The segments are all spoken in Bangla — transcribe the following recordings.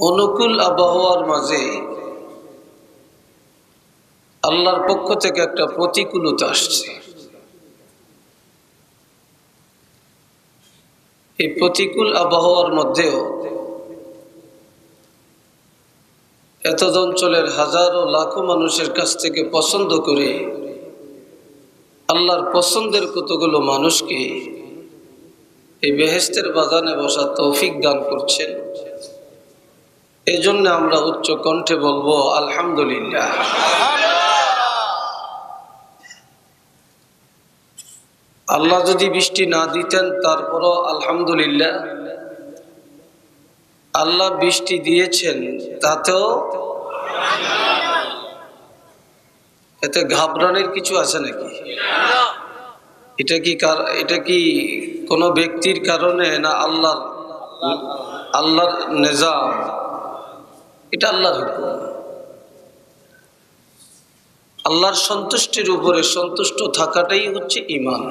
অনুকূল আবহাওয়ার মাঝে আল্লাহর পক্ষ থেকে একটা প্রতিকূলতা আসছে। এই প্রতিকূল আবহাওয়ার মধ্যেও এত অঞ্চলের হাজারো লাখো মানুষের কাছ থেকে পছন্দ করে আল্লাহর পছন্দের কতগুলো মানুষকে এই বেহেশতের বাগানে বসার তৌফিক দান করছেন। এই জন্য আমরা উচ্চ কণ্ঠে বলবো আলহামদুলিল্লাহ। আল্লাহ যদি বৃষ্টি না দিতেন তারপরও আলহামদুলিল্লাহ। আল্লাহ বৃষ্টি দিয়েছেন তাতেও এতে ঘাবড়ানোর কিছু আছে নাকি? এটা কি কোনো ব্যক্তির কারণে না আল্লাহর নিজাম? এটা আল্লাহর হুকুম। আল্লাহর সন্তুষ্টির উপরে সন্তুষ্ট থাকাটাই হচ্ছে ঈমান।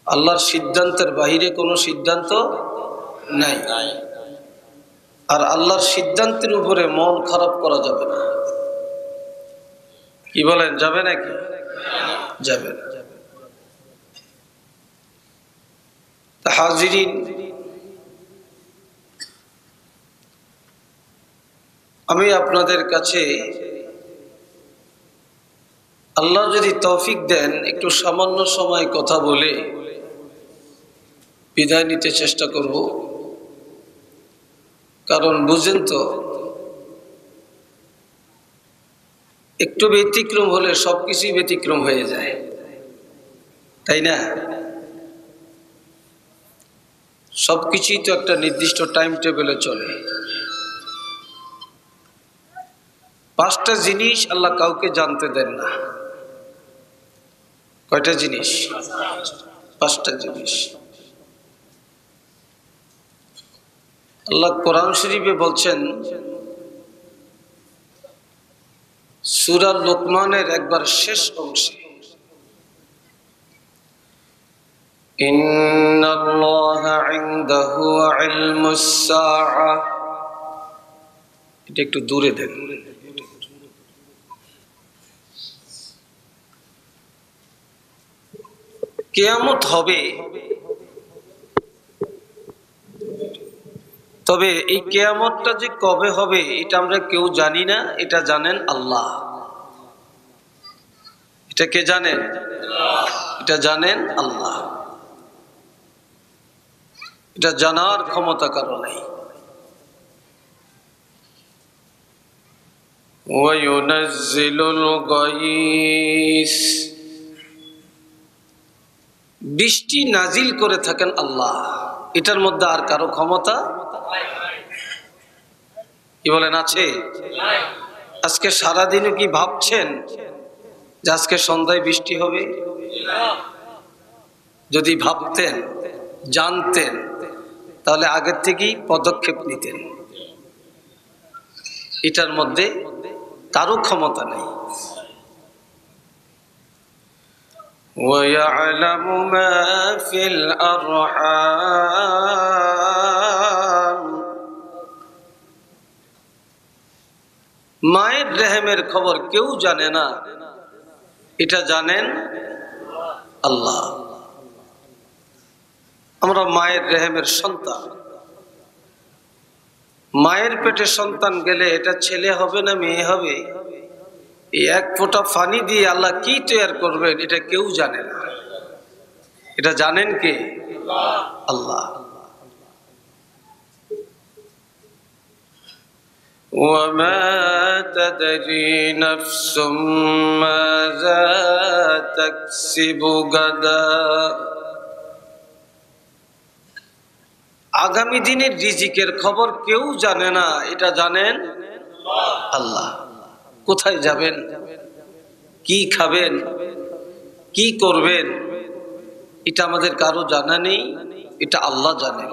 আল্লাহর সিদ্ধান্তের বাইরে কোনো সিদ্ধান্ত নাই, আর আল্লাহর সিদ্ধান্তের উপরে মন খারাপ করা যাবে না। কি বলেন, যাবে নাকি? যাবে না। হাজিরিন, আমি আপনাদের কাছে আল্লাহ যদি তৌফিক দেন একটু সামান্য সময় কথা বলে বিদায় নিতে চেষ্টা করব। কারণ বুঝেন তো, একটু ব্যতিক্রম হলে সবকিছুই ব্যতিক্রম হয়ে যায়, তাই না? সবকিছুই তো একটা নির্দিষ্ট টাইম টেবিলে চলে। 5টা জিনিস আল্লাহ কাউকে জানতে দেন না। কয়টা জিনিস? 5টা জিনিস। আল্লাহ কোরআন শরীফে বলছেন, সূরা লুকমানের একবার শেষ অংশে, ইন্নাল্লাহা ইনদাহু ইলমুস সাআ। এটা একটু দূরে দেন। কিয়ামত হবে, তবে এই কিয়ামতটা যে কবে হবে এটা আমরা কেউ জানি না, এটা জানেন আল্লাহ। এটা কে জানেন? এটা জানেন আল্লাহ। এটা জানার ক্ষমতা কারো নাই। ওয়ায়ুনাজ্জিলুল গায়স, বৃষ্টি নাজিল করে থাকেন আল্লাহ। এটার মধ্যে আর কারো ক্ষমতা কি বলেন আছে? আজকে সারাদিনও কি ভাবছেন যে আজকে সন্ধ্যায় বৃষ্টি হবে? যদি ভাবতেন, জানতেন, তাহলে আগের থেকেই পদক্ষেপ নিতেন। এটার মধ্যে কারো ক্ষমতা নেই। وَيَعْلَمُ مَا فِي الْأَرْحَامِ, মায়ের রেহেমের খবর কেউ জানে না, এটা জানেন আল্লাহ। আমরা মায়ের রেহেমের সন্তান। মায়ের পেটে সন্তান গেলে এটা ছেলে হবে না মেয়ে হবে, এই এক ফোঁটা পানি দিয়ে আল্লাহ কি তৈরি করবেন এটা কেউ জানে না। এটা জানেন কে? আল্লাহ। وَمَا تَدْرِي نَفْسٌ مَاذَا تَكْسِبُ غَدًا, আগামী দিনের রিজিকের খবর কেউ জানে না, এটা জানেন আল্লাহ। কোথায় যাবেন, কি খাবেন, কি করবেন, এটা আমাদের কারো জানা নেই, এটা আল্লাহ জানেন।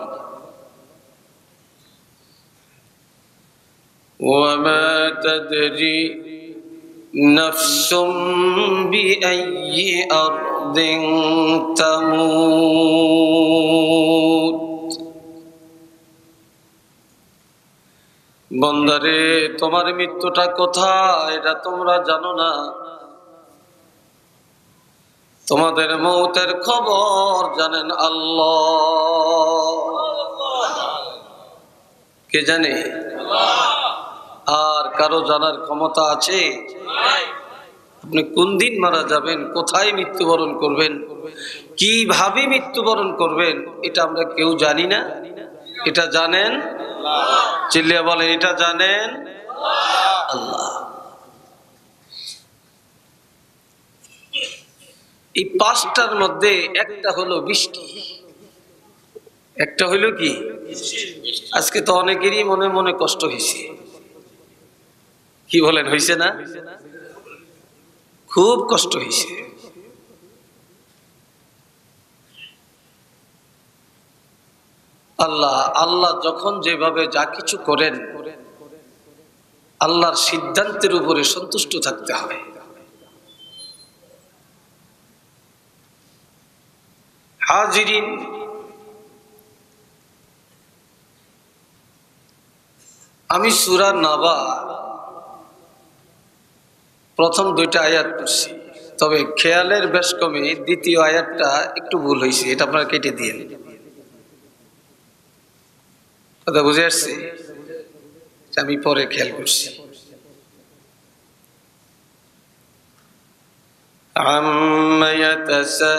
وَمَا تَدْرِي نَفْسٌ بِأَيِّ أَرْضٍ تَمُوتُ, বান্দারে তোমার মৃত্যুটা কোথায় এটা তোমরা জানো না, তোমাদের মৌতের খবর জানেন আল্লাহ। কে জানে? আর কারো জানার ক্ষমতা আছে? আপনি কোন দিন মারা যাবেন, কোথায় মৃত্যুবরণ করবেন, কিভাবে মৃত্যুবরণ করবেন, এটা আমরা কেউ জানি না। এটা জানেন? চিল্লিয়া বলেন, এটা জানেন আল্লাহ। এই পাঁচটার মধ্যে একটা হলো বৃষ্টি, একটা হইল কি? আজকে তো অনেকেরই মনে মনে কষ্ট হয়েছে। কি বলেন, হয়েছে না? খুব কষ্ট হয়েছে। আল্লাহ আল্লাহ যখন যেভাবে যা কিছু করেন, আল্লাহর সিদ্ধান্তের উপরে সন্তুষ্ট থাকতে হবে। হাজিরিন, আমি সূরা নাবা প্রথম দুইটা আয়াত পড়ছি, তবে খেয়ালের বেশ কমে দ্বিতীয় আয়াতটা একটু ভুল হয়েছে, এটা আপনারা কেটে দিয়ে। কথা বুঝে আসছে? আমি পরে খেয়াল করছি। আম্মা ইয়াতাসাআলুন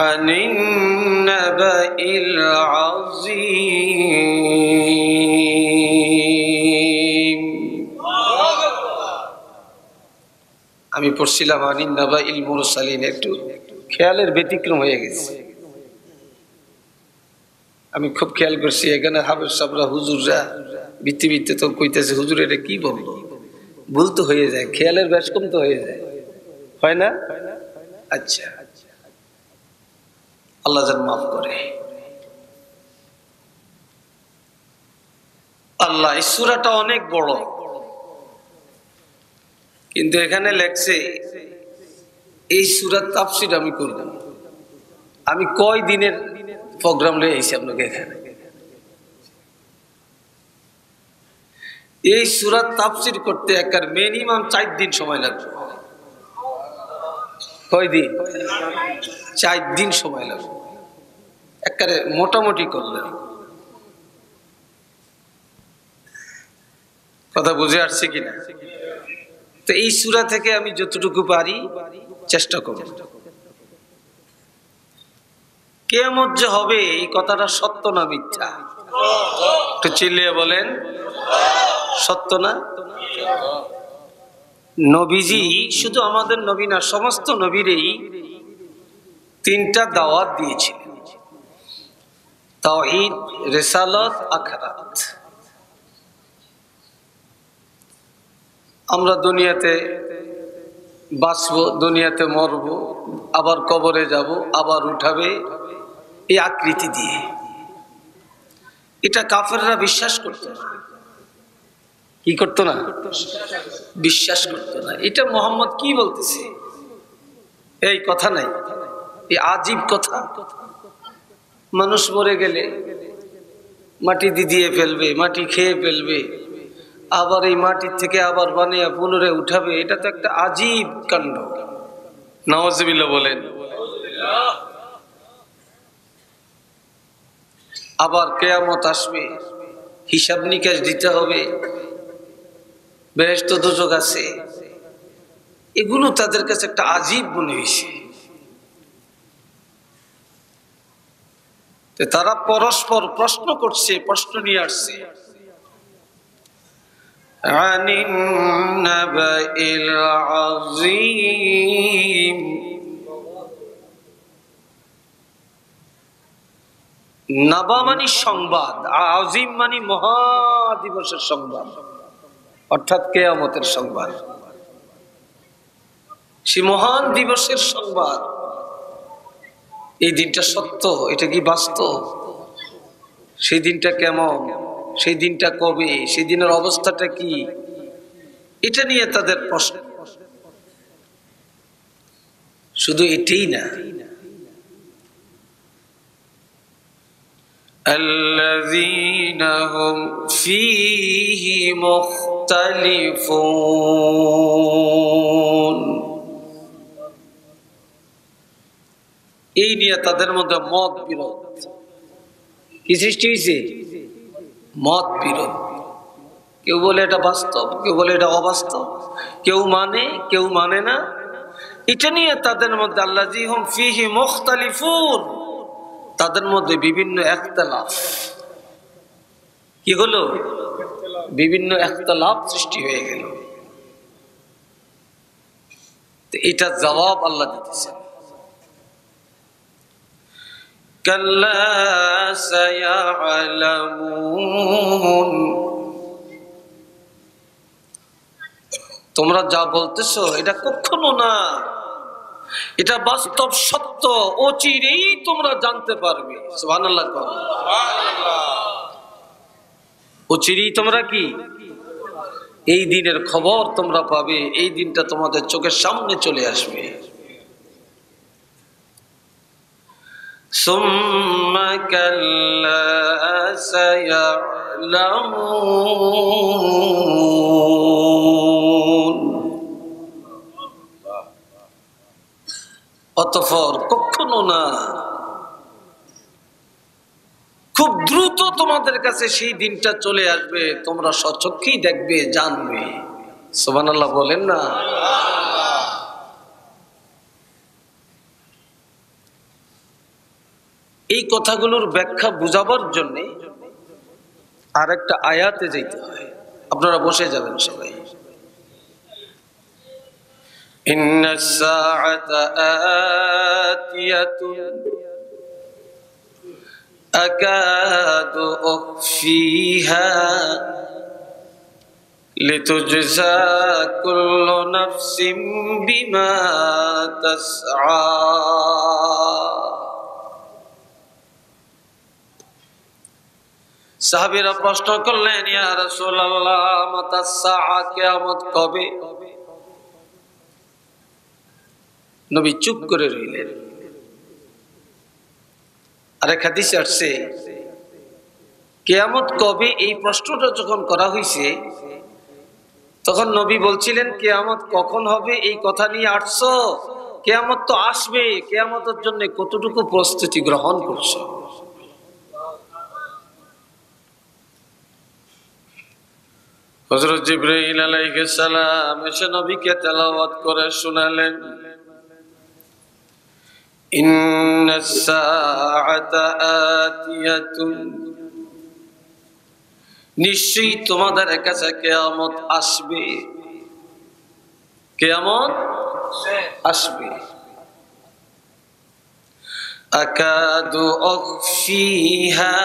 আনিন নাবাইল আযীম। আমি পড়ছিলাম আনিন নাবাইল মুরসালিন, একটু খেয়ালের ব্যতিক্রম হয়ে গেছে। আমি খুব খেয়াল করছি, এখানে হাফেজ সাহেবরা, হুজুররা ভিত্তি তো কইতেছে, হুজুর এটা কি বললো, ভুল তো হয়ে যায়, খেয়ালের বেশ কম তো হয়ে যায়, হয় না? আচ্ছা, আল্লাহ যেন মাফ করে। আল্লাহ, এই সূরাটা অনেক বড়, কিন্তু এখানে লেখছে এই সূরার তাফসীর আমি করব। আমি কয় দিনের প্রোগ্রাম লয়ে আইছি আপনাকে এখানে। এই সূরার তাফসীর করতে একার মিনিমাম 4 দিন সময় লাগবে। কয় দিন? 4 দিন সময় লাগবে একারে মোটামুটি করলে। কথা বুঝে আসছে কিনা? তো এই সূরা থেকে আমি যতটুকু পারি চেষ্টা করব। কিয়ামত যে হবে, এই কথাটা সত্য না মিথ্যা? একটু চিল্লিয়ে বলেন, সত্য না? নবীজি শুধু আমাদের নবী না, সমস্ত নবীরই 3টা দাওয়াত দিয়েছিলেন: তাওহীদ, রিসালাত, আখিরাত। আমরা দুনিয়াতে বাঁচবো, দুনিয়াতে মরবো, আবার কবরে যাব, আবার উঠাবে, এই আকৃতি দিয়ে। এটা কাফেররা বিশ্বাস করত না। কি করতো না? বিশ্বাস করতো না। এটা মোহাম্মদ কি বলতেছে, এই কথা নাই, এই আজীব কথা। মানুষ মরে গেলে মাটি দিয়ে ফেলবে, মাটি খেয়ে ফেলবে, আবার এই মাটির থেকে আবার বানিয়ে পুনরায় উঠাবে, এটা তো একটা আজীব কাণ্ড। নাউজুবিল্লাহ বলেন। আবার কিয়ামত আসবে, হিসাব নিকাশ দিতে হবে, বেহেশত দোজখ আছে, এগুলো তাদের কাছে একটা আজীব মনে হয়েছে। তারা পরস্পর প্রশ্ন করছে, প্রশ্ন নিয়ে আসছে। আনিন নাবাইল আযীম, নাবা মানে সংবাদ, আযীম মানে মহাদিবসের সংবাদ, অর্থাৎ কিয়ামতের সংবাদ। সে মহান দিবসের সংবাদ। এই দিনটা সত্য, এটা কি বাস্তব? সেই দিনটা কেমন, সেই দিনটা কবে, সেই দিনের অবস্থাটা কি, এটা নিয়ে তাদের প্রশ্ন। শুধু এটাই না, আল্লাযীনা হুম ফীহি মুখতালিফুন, এই নিয়ে তাদের মধ্যে মত বিরোধ। কি সৃষ্টি হয়েছে? মত বিরোধ। কেউ বলে এটা বাস্তব, কেউ বলে এটা অবাস্তব, কেউ মানে কেউ মানে না। এটা নিয়ে তাদের মধ্যে আল্লাযীহুম ফীহি মুখতালিফুন, তাদের মধ্যে বিভিন্ন ইখতিলাফ। কি হলো? বিভিন্ন ইখতিলাফ সৃষ্টি হয়ে গেল। তো এটা জবাব আল্লাহ দিতেছেন, কাল্লা সায়ালামুন, তোমরা যা বলতেছো এটা কখনো না, এটা বাস্তব সত্য, অচিরেই তোমরা জানতে পারবে। সুবহানাল্লাহ। অচিরেই তোমরা কি এই দিনের খবর তোমরা পাবে, এই দিনটা তোমাদের চোখের সামনে চলে আসবে। সুম্মা কাল্লা সায়ালামুন, অতঃপর কখনো না, খুব দ্রুত তোমাদের কাছে সেই দিনটা চলে আসবে, তোমরা স্বচক্ষেই দেখবে, জানবে। সুবহানাল্লাহ বলেন না। এই কথাগুলোর ব্যাখ্যা বুঝাবার জন্য আরেকটা আয়াতে যেতে হয়। আপনারা বসে যাবেন সবাই। ইন্নাস সাআতা আতিয়াতুন আকাদু উখফিহা লিতুজজা কুল্লু নাফসিন বিমা তাসআ। সাহাবীরা প্রশ্ন করলেন, ইয়া রাসূলুল্লাহ, মাতা সাআ, কিয়ামত কবে? নবী চুপ করে রইলেন। আরেক হাদিসে আসছে, কিয়ামত কবে এই প্রশ্নটা যখন করা হয়েছে, তখন নবী বলছিলেন, কিয়ামত কখন হবে এই কথা নিয়ে আসছো? কিয়ামত তো আসবে, কিয়ামতের জন্য কতটুকু প্রস্তুতি গ্রহণ করছো? হযরত জিবরাইল আলাইহিস সালাম এসে নবীকে তেলাওয়াত করে শোনালেন, ইন্নাস সাআতা আতিয়াতুন, নিশ্চয়ই তোমাদের কাছে কিয়ামত আসবে, কিয়ামত আসবে। আকাদু উখফিহা,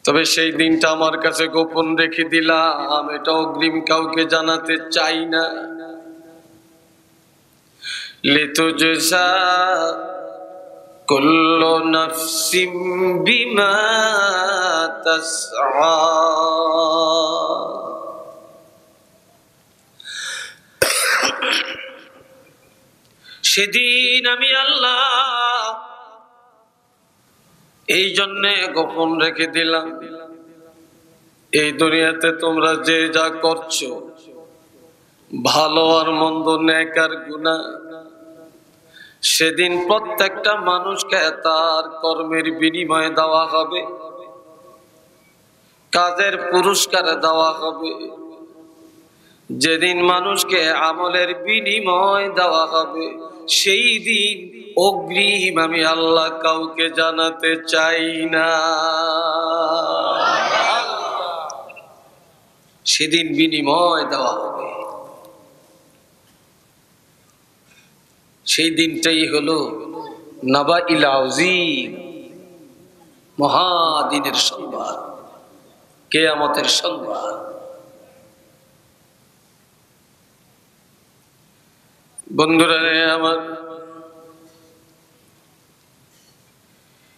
তবে সেই দিনটা আমার কাছে গোপন রেখে দিলাম, এটা অগ্রিম কাউকে জানাতে চাই না। লিতুজজা কুল্লু নাফসিন বিমা তাসআ, সেদিন আমি আল্লাহ এই জন্যে গোপন রেখে দিলাম, এই দুনিয়াতে তোমরা যে যা করছো, ভালো আর মন্দ, নেক আর গুনাহ, সেদিন প্রত্যেকটা মানুষকে তার কর্মের বিনিময়ে দেওয়া হবে, কাজের পুরস্কার দেওয়া হবে। যেদিন মানুষকে আমলের বিনিময় দেওয়া হবে, সেই দিন অগ্রিম আমি আল্লাহ কাউকে জানাতে চাই না। সেদিন বিনিময় দেওয়া হবে। সেই দিনটাই হলো নাবাইল আযীম, মহাদিনের সংবাদ, কিয়ামতের সংবাদ। বন্ধুরা আমার,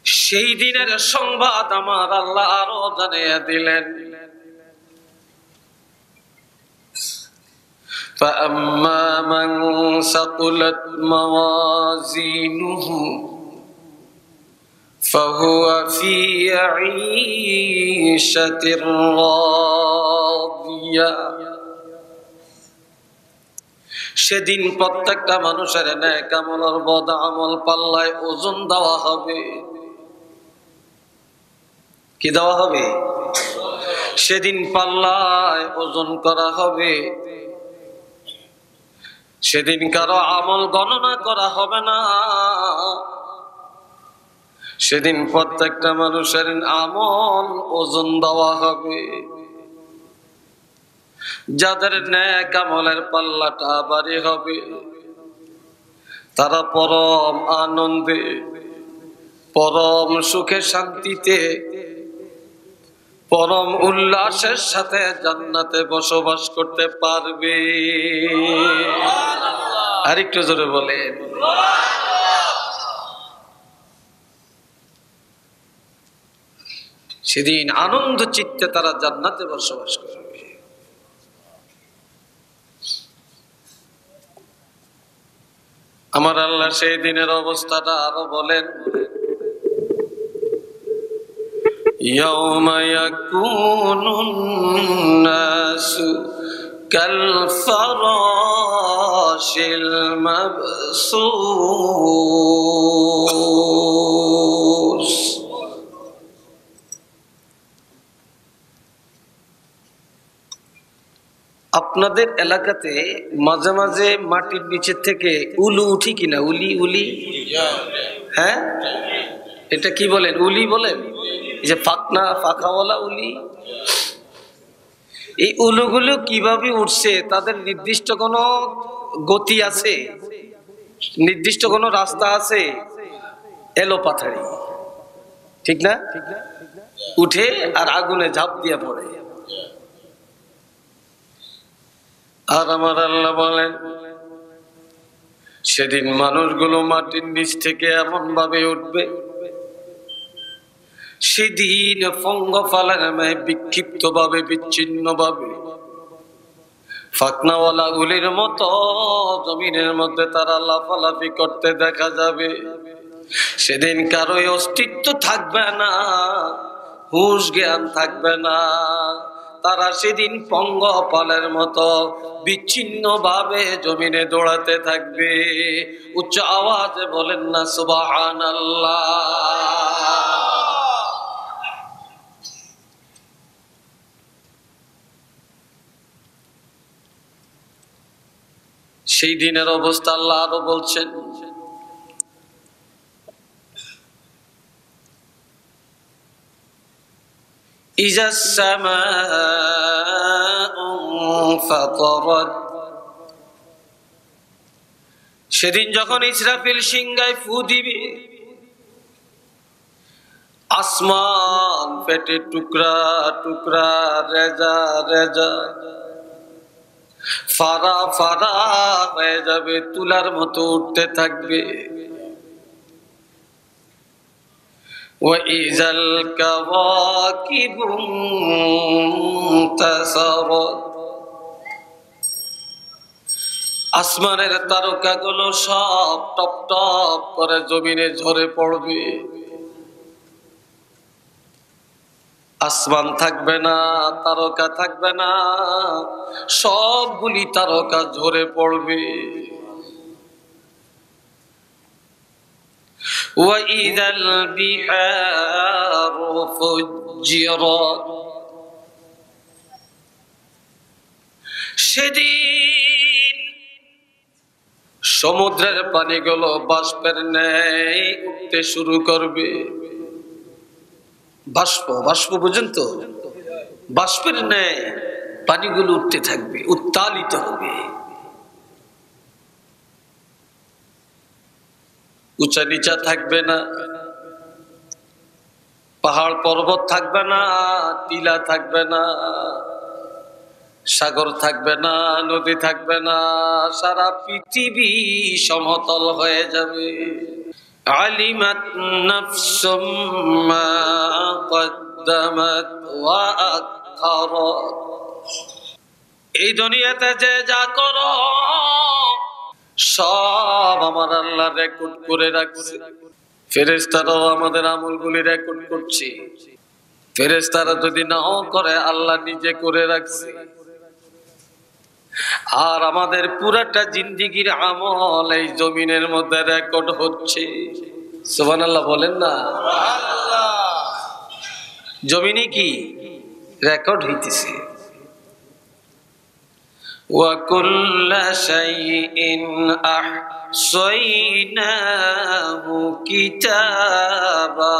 সেই দিনের সংবাদ আমার আল্লাহ আরো জানিয়ে দিলেন, فأما من ثقلت موازينه فهو في عيشة راضية সেদিন প্রত্যেকটা মানুষের নেক আমল আর বদ আমল পাল্লায় ওজন দেওয়া হবে। কি দেওয়া হবে? সেদিন পাল্লায় ওজন করা হবে। সেদিন কারো আমল গণনা করা হবে না। সেদিন প্রত্যেকটা মানুষের আমল ওজন দেওয়া হবে। যাদের নেক আমলের পাল্লাটা ভারী হবে তারা পরম আনন্দে, পরম সুখে শান্তিতে, পরম উল্লাসের সাথে জান্নাতে বসবাস করতে পারবে। আরেকটু জোরে বলেন। সেদিন আনন্দ চিত্তে তারা জান্নাতে বসবাস করবে। আমার আল্লাহ সেই দিনের অবস্থাটা আরো বলেন, ইয়াউমা ইয়াকুনুন নাসু কাল ফারাশিল মাবসুস। আপনাদের এলাকাতে মাঝে মাঝে মাটির নিচে থেকে উলু উঠি কিনা? উলি উলি, হ্যাঁ, এটা কি বলেন? উলি বলেন? এই যে ফাঁকনা ফাঁকাওয়ালা উলি। এই উলুগুলো কিভাবে উঠছে? তাদের নির্দিষ্ট কোনো গতি আছে? নির্দিষ্ট কোনো রাস্তা আছে? এলো পাথারি, ঠিক না? উঠে আর আগুনে ঝাঁপ দিয়ে পড়ে। আর আমার আল্লাহ বলেন, সেদিন মানুষগুলো মাটির নিচ থেকে এমন ভাবে উঠবে, সেদিন পঙ্গপালের ন্যায় বিক্ষিপ্ত ভাবে, বিচ্ছিন্ন ভাবে, ফাকনাওয়ালা গুলির মতো জমিনের মধ্যে তারা লাফালাফি করতে দেখা যাবে। সেদিন কারোই অস্তিত্ব থাকবে না, হুঁশ জ্ঞান থাকবে না। তারা সেদিন পঙ্গপালের মতো বিচ্ছিন্ন ভাবে জমিনে দৌড়াতে থাকবে। উচ্চ আওয়াজে বলেন না সুবহানাল্লাহ। সেই দিনের অবস্থা আল্লাহ আরো বলছেন, ইজাস সামাউ ফাতারাত। সেদিন যখন ইসরাফিল সিংহায় ফু দিবে, আসমান ফেটে টুকরা টুকরা, রেজা রেজা, ফারা ফারা হয়ে যাবে, তুলার মতো উঠতে থাকবে। ওয়াইজাল কাওয়াকিবু ইনতাসারাত। আসমানের তারকাগুলো সব টপ টপ করে জমিনে ঝরে পড়বে। আসমান থাকবে না, তারকা থাকবে না, সবগুলি তারকা ঝরে পড়বে। ওয়াইদাল বিহারু ফুজ্জিরাত। সেদিন সমুদ্রের পানিগুলো বাষ্পের ন্যায় উঠতে শুরু করবে। বাষ্প, বাষ্প বুঝেন তো? বাষ্পের ন্যায় পানিগুলো উঠতে থাকবে, উত্তালিত হবে। উঁচা নিচা থাকবে না, পাহাড় পর্বত থাকবে না, টিলা থাকবে না, সাগর থাকবে না, নদী থাকবে না, সারা পৃথিবী সমতল হয়ে যাবে। আলিমাত নাফসুম মা কদ্দামাত ওয়া আখারাত। এই দুনিয়াতে যে যা করো সব আমার আল্লাহ রেকর্ড করে রাখছে। ফেরেশতারাও আমাদের আমলগুলি রেকর্ড করছে। ফেরেশতারা যদি নাও করে আল্লাহ নিজে করে রাখছে। আর আমাদের পুরাটা জিন্দেগির আমল এই জমিনের মধ্যে রেকর্ড হচ্ছে। সুবহানাল্লাহ বলেন না। জমিনে কি রেকর্ড হইতেছে। وَكُلَّ شَيْءٍ أَحْصَيْنَاهُ كِتَابًا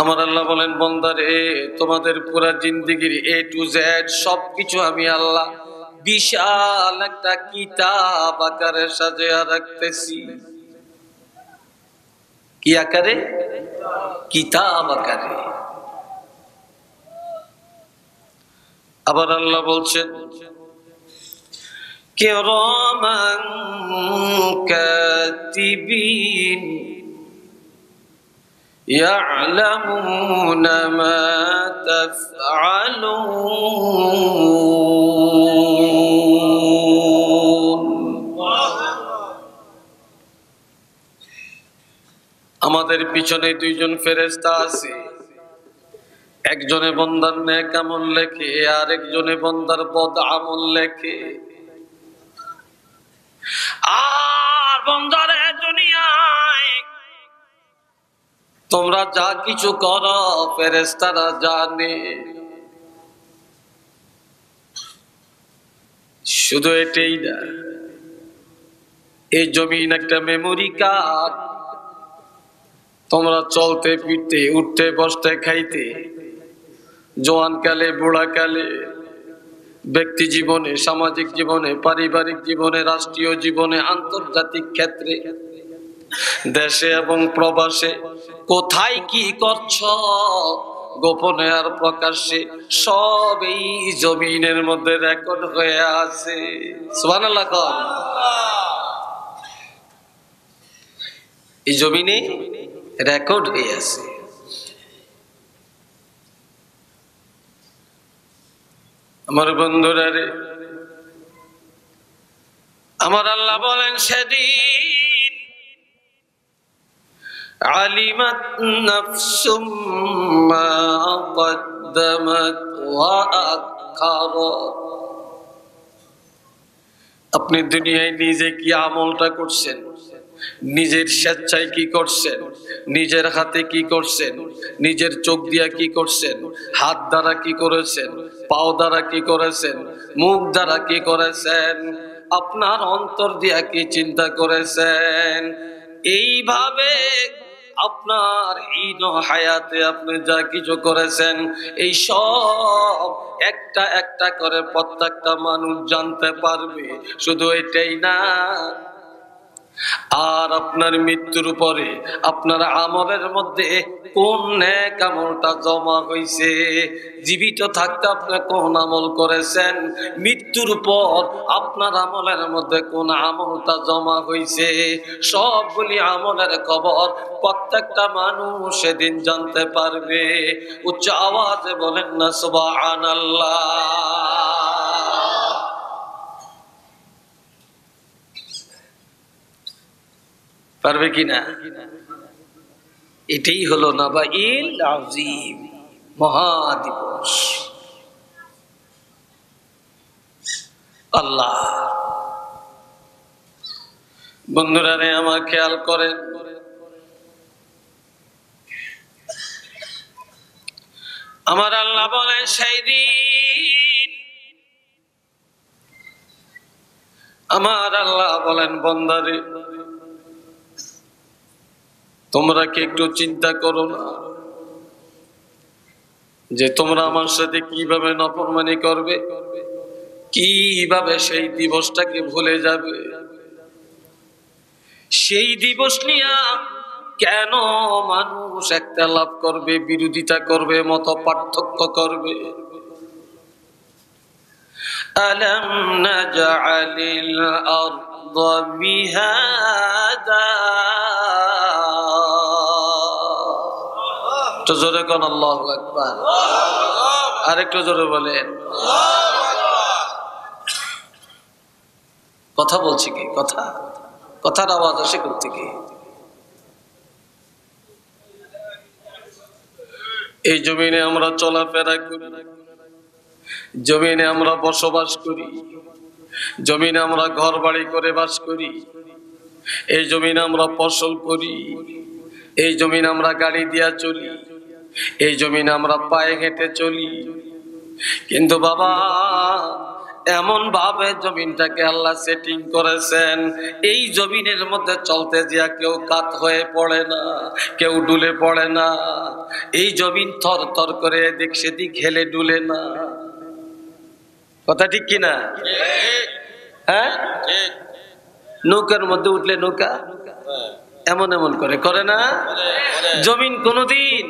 আমার আল্লাহ বলেন বান্দারে তোমাদের পুরা জিন্দেগির A to Z সবকিছু আমি আল্লাহ বিশাল একটা কিতাব আকারে সাজিয়ে রাখতেছি। কি আকারে? কিতাব আকারে। আবার আল্লাহ বলছেন কিরামান কাতিবিন ইয়ালামুনা মা তাফআলুন। আমাদের পিছনে দুইজন ফেরেশতা আছে, একজনে বান্দার নেক আমল লেখে আর একজনে বান্দার বদ আমল লেখে। আর বান্দারে দুনিয়ায় তোমরা যা কিছু করো ফেরেশতারা জানে। শুধু এটাই না, এই জমিন একটা মেমোরি কার্ড। তোমরা চলতে ফিরতে উঠতে বসতে খাইতে জওয়ানকালে বুড়াকালে ব্যক্তি জীবনে সামাজিক জীবনে পারিবারিক জীবনে রাষ্ট্রীয় জীবনে আন্তর্জাতিক ক্ষেত্রে দেশে এবং প্রবাসে কোথায় কি করছো গোপনে আর প্রকাশ্যে সব এই জমিনের মধ্যে রেকর্ড হয়ে আছে। সুবহানাল্লাহ। এই জমিনে রেকর্ড হয়ে আছে। আমার বন্ধুরা রে, আমার আল্লাহ বলেন সেদিন আলিমাত নাফসুম মা কদ্দামাত ওয়া আখারাত। আপনি দুনিয়ায় নিজে কি আমলটা করছেন, নিজের স্বেচ্ছায় কি করছেন, নিজের হাতে কি করছেন, নিজের চোখ দিয়া কি করছেন, হাত দ্বারা কি করেছেন, পাও দ্বারা কি করেছেন, মুখ দ্বারা কি করেছেন, আপনার অন্তর দিয়া কি চিন্তা করেছেন, এইভাবে আপনার এই হায়াতে আপনি যা কিছু করেছেন এই সব একটা একটা করে প্রত্যেকটা মানুষ জানতে পারবে। শুধু এটাই না, আর আপনার মৃত্যুর পরে আপনার আমলের মধ্যে কোন নেক আমলটা জমা হয়েছে, জীবিত থাকতে আপনি কোন আমল করেছেন, মৃত্যুর পর আপনার আমলের মধ্যে কোন আমলটা জমা হয়েছে, সবগুলি আমলের খবর প্রত্যেকটা মানুষ সেদিন জানতে পারবে। উচ্চ আওয়াজে বলেন না সুবহানাল্লাহ। পারবে কিনা? এটাই হলো নাবাইল আযীম, মহাদিবস। আল্লাহ বন্ধুরা রে আমার খেয়াল করেন, আমার আল্লাহ বলেন সেই দিন আমার আল্লাহ বলেন বান্দারে তোমরা কি একটু চিন্তা করো না যে তোমরা আমার সাথে কিভাবে নাফরমানি করবে, কিভাবে সেই দিবসটাকে ভুলে যাবে। সেই দিবস নিয়ে কেন মানুষ একতলাপ করবে, বিরোধিতা করবে, মত পার্থক্য করবে। আলাম নাজআলিল আরদা মিহাদা একটু জোরে কোন আল্লাহু আকবার, আরেকটু জোরে বলেন। কথা বলছি কি? কথার আওয়াজ আসে কোত্থেকে? এই জমিনে আমরা চলাফেরা করি, জমিনে আমরা বসবাস করি, জমিনে আমরা ঘর বাড়ি করে বাস করি, এই জমিনে আমরা ফসল করি, এই জমিনে আমরা গাড়ি দিয়া চলি, এই জমিনে আমরা পায়ে হেঁটে চলি। কিন্তু বাবা, এমন ভাবে জমিনটাকে আল্লাহ সেটিং করেছেন, এই জমিনের মধ্যে চলতে যা কেউ কাত হয়ে পড়ে না, কেউ ডুলে পড়ে না। এই জমিন থর থর করে এদিক সেদিক হেলে ডুলে না। কথা ঠিক কিনা? হ্যাঁ, নৌকার মধ্যে উঠলে নৌকা এমন এমন করে না? জমিন কোনদিন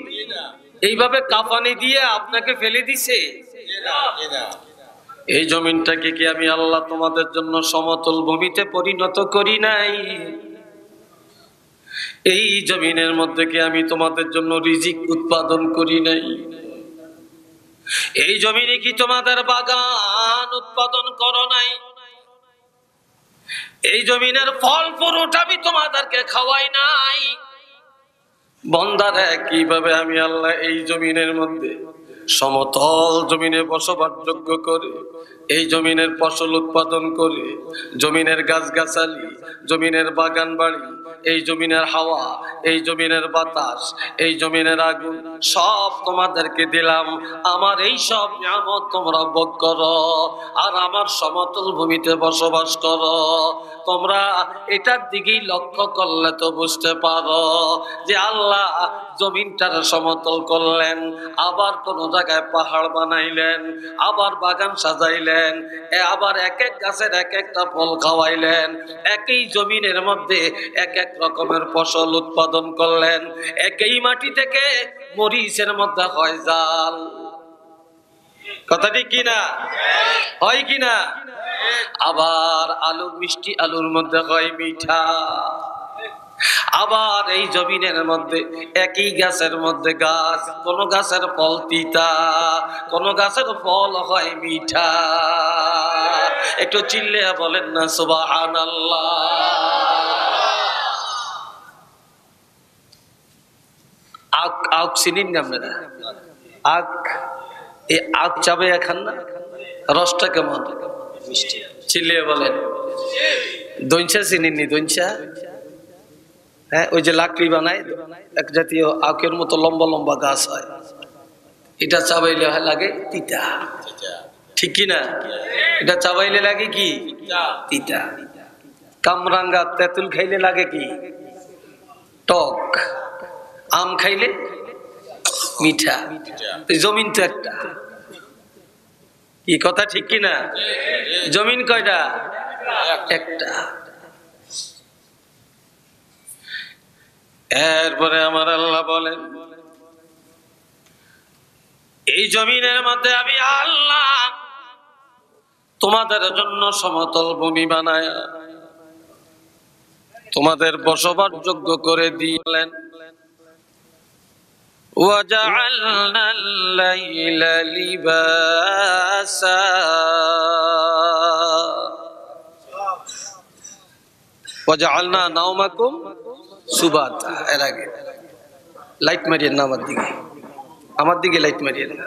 এইভাবে কাঁপানি দিয়ে আপনাকে ফেলে দিছে? এই জমিনটাকে কি আমি আল্লাহ তোমাদের জন্য সমতল ভূমিতে পরিণত করি নাই? এই জমিনের মধ্যে কি আমি তোমাদের জন্য রিজিক উৎপাদন করি নাই? এই জমিনে কি তোমাদের বাগান উৎপাদন করো নাই? এই জমিনের ফল ফ্রুট আমি তোমাদেরকে খাওয়াই নাই? বান্দারা কিভাবে আমি আল্লাহ এই জমিনের মধ্যে সমতল জমিনে বসবাস যোগ্য করে, এই জমিনের ফসল উৎপাদন করে, জমিনের গাছগাছালি, জমিনের বাগান বাড়ি, এই জমিনের হাওয়া, এই জমিনের বাতাস, এই জমিনের আগুন সব তোমাদেরকে দিলাম। আমার এই সব নিয়ামত তোমরা ভোগ করো আর আমার সমতল ভূমিতে বসবাস করো। তোমরা এটার দিকেই লক্ষ্য করলে তো বুঝতে পারো যে আল্লাহ জমিনটার সমতল করলেন, আবার কোন জায়গায় পাহাড় বানাইলেন, আবার বাগান সাজাইলেন, আবার এক এক গাছের এক একটা ফল খাওয়াইলেন, একই জমিনের মধ্যে এক এক রকমের ফসল উৎপাদন করলেন। একই মাটি থেকে মরিচের মধ্যে হয় জাল। কথা ঠিক কিনা? হয় কিনা? আবার আলু, মিষ্টি আলুর মধ্যে হয় মিঠা। আবার এই জমিনের মধ্যে একই গাছের মধ্যে গাছ, কোন গাছের ফল তিতা, কোন গাছের ফল হয় মিঠা। একটু চিল্লে বলেন না সুবহানাল্লাহ। আখ, আখ চিনেন না আপনারা? আখ, এই আখ চাবে এখন না, রসটা কেমন? মিষ্টি। চিল্লে বলেন। দইঞ্চা চিনেননি? দইঞ্চা, হ্যাঁ, ওই যে লাকড়ি বানায়, এক জাতীয় আখের মতো লম্বা লম্বা গাছ হয়, এটা চাবাইলে লাগে তিতা। ঠিক কিনা? এটা চাবাইলে লাগে কি? তিতা। কামরাঙ্গা তেঁতুল খাইলে লাগে কি? টক। আম খাইলে মিঠা। জমিন তো একটা। কি কথা ঠিক কিনা? জমিন কয়টা? একটা। এরপরে আমার আল্লাহ বলেন, এই জমিনের মধ্যে আমি আল্লাহ তোমাদের জন্য সমতল ভূমি বানায় তোমাদের বসবাস যোগ্য করে দিলেন। وَجَعَلْنَا اللَّيْلَ لِبَاسًا وَجَعَلْنَا نَوْمَكُمْ سُبَاتًا। এর আগে লাইট মারিয়েন না আমার দিকে লাইট মারিয়েন না।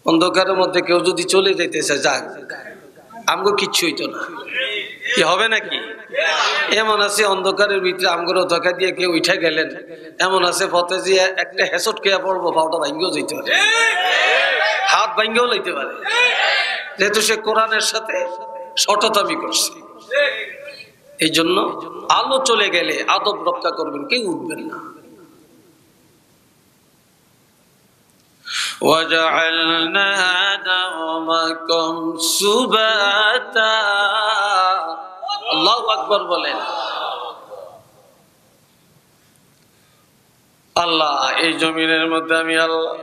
অন্ধকারের মধ্যে কেউ যদি চলে যাইতেছে, যাক, আমগো কিচ্ছু হইতো না। কি হবে নাকি? এমন আছে অন্ধকারের ভিতরে আমগো ধোকা দিয়ে কেউ উঠে গেলেন, এমন আছে পথে যে একটা হেসট খেয়ে পড়বো, পাওটা ভাঙ্গেও যেতে পারে, হাত ভাঙ্গেও লইতে পারে, যেহেতু সে কোরআনের সাথে শটতামি করছে। এই জন্য আলো চলে গেলে আদব রক্ষা করবেন, কেউ উঠবেন না। وَجَعَلْنَا نَوْمَكُمْ سُبَاتًا। আল্লাহু আকবার বলেন। আল্লাহ, এই জমিনের মধ্যে আমি আল্লাহ